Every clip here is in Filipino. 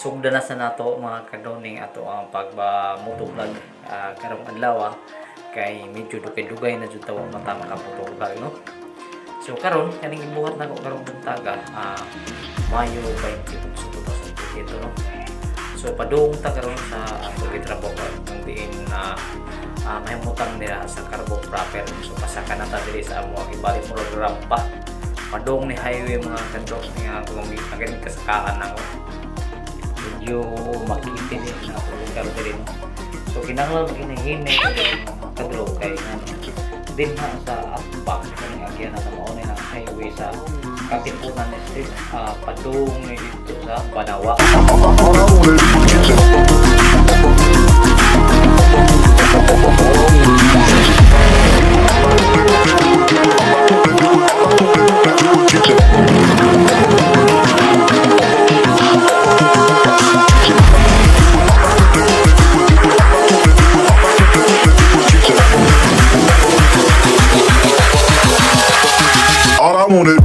sugda na sa nato mga kadoning ato ang pagba-motovlog karong adlaw kay medyo dugay-dugay na jud tawo mata makaputovlog no. So karon kaning gibuhat nako karong buntaga Mayo 28, 2022 no. So padung ta karon sa ato gitrabaho kung diin mahimutang nila sa Carbo proper. So pasaka na ta diri sa amo ibalik mo rampa padung ni highway mga kadto nga kung again kasakaan nako medyo makikita din na lugar din no. So kinahanglan hinay-hinay kadto kay din na sa atbang kani agyan na mao na highway sa Katipunan Street padung ni dito sa Banawa. All I wanted.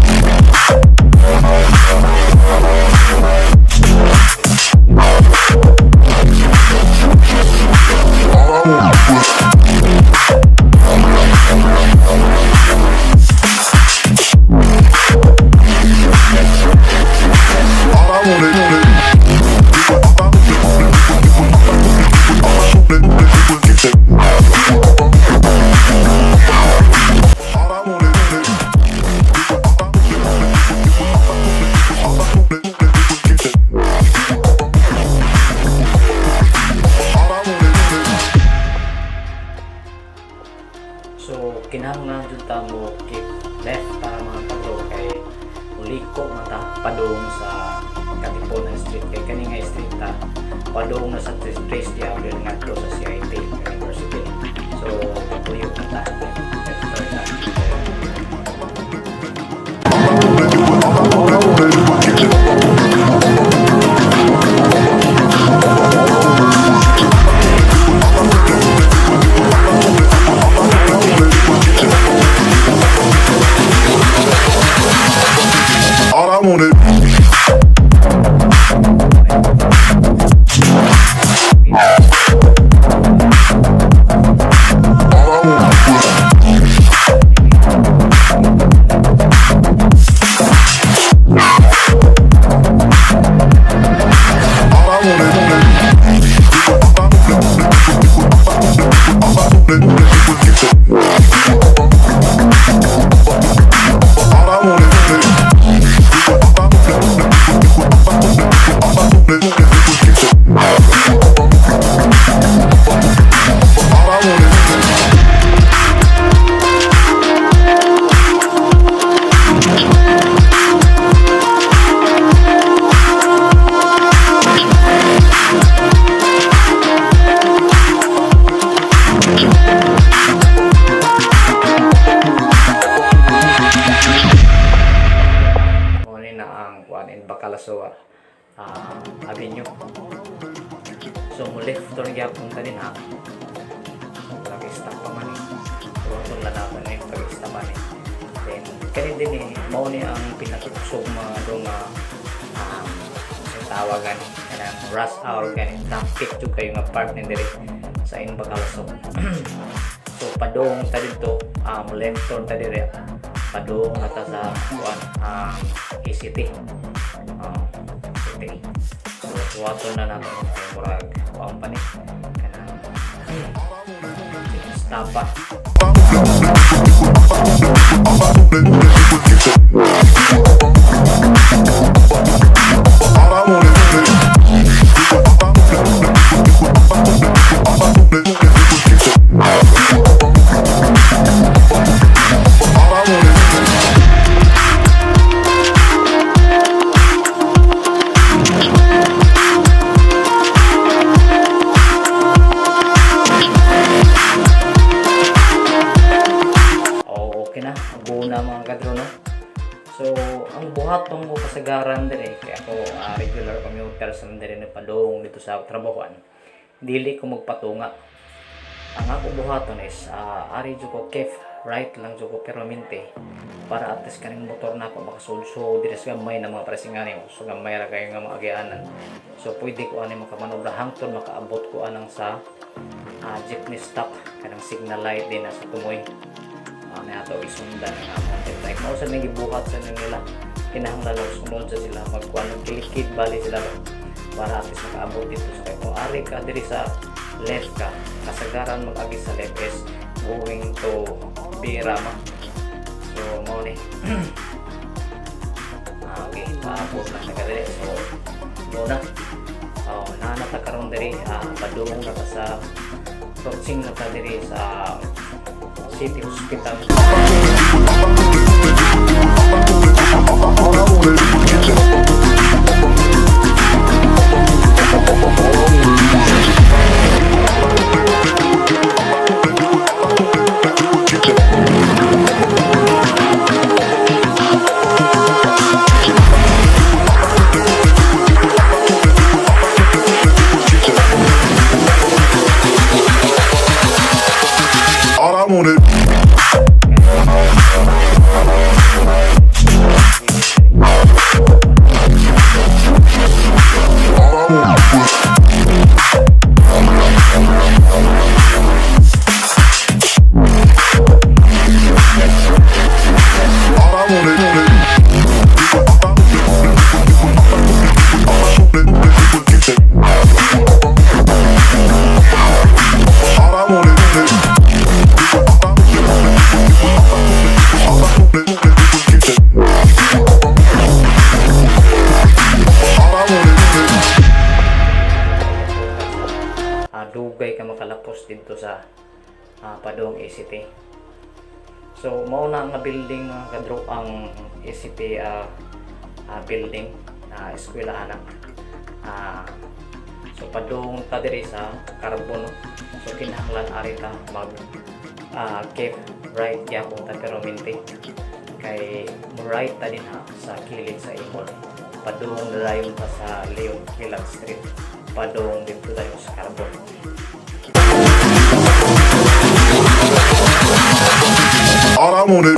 So kinahanglan jud ta mo keep left para mga kadto kay uliko mata padung sa Katipunan Street kay kani nga street ta padung na sa Tres dia uli ngadto sa CIT University. So tuyo ta All I wanted. Bacalasoa Avenue. So muli ito rin gyapon ta din so pag-stop pa man so ito lalaban na yung pag-stop pa then kani din mao ni ang pinatuksog mga dong tawagan kanang rush hour kani traffic jud kayo nga part ni diri sa Bacalasoa. So padung ta dito left turn ta diri padung ata sa ECT. So wato na nato ng murag company kanang stop pa. Na mga kadro no. So ang buhaton mo kasagaran dire kay ako regular commuter sa dire na padung dito sa trabahoan dili ko magpatunga ang ako buhaton is ari jud ko kef right lang jud ko permanente para at least kaning motor na ako makasulso diri sa gamay na mga presingani so gamay ra kayo nga maagianan so pwede ko ani makamanobra hangtod makaabot ko anang sa jeepney stop kanang signal light din na sa tumoy na ato isundan nga mountain bike mo sa nang gibuhat sa nila kinahanglan og sunod sa sila magkuan og kilikid bali sila para at least makaabot dito sa kay kung ari ka diri sa left ka kasagaran mag-agi sa left is going to Birama so mo ni okay paabot na sa kadiri so muna nanata karon diri padung na ka sa crossing na ka diri sa City Hospital. All I wanted. Dugay ka makalapos dito sa Padong ECT. So mao na nga building mga kadro ang ECT building na eskwelahan so Padong ta diri sa Carbon so kinahanglan ari ta mag keep right gyapon ta pero minti kay right ta din sa kilid sa imol Padong dayon pa sa Leon Kilag Street Padong dito tayo sa Carbon. All I wanted.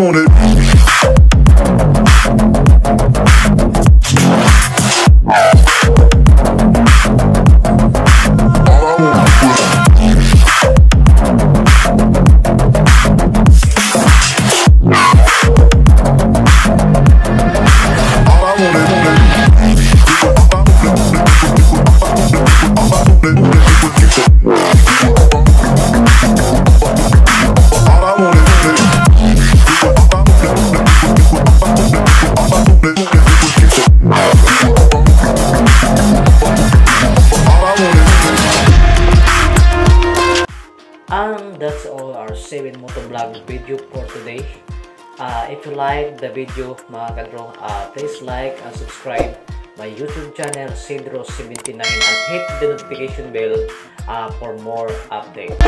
want it. All I want is all I And that's all our 7 motovlog video for today. If you like the video mga kadrong, please like and subscribe my YouTube channel Cedro79 and hit the notification bell for more updates.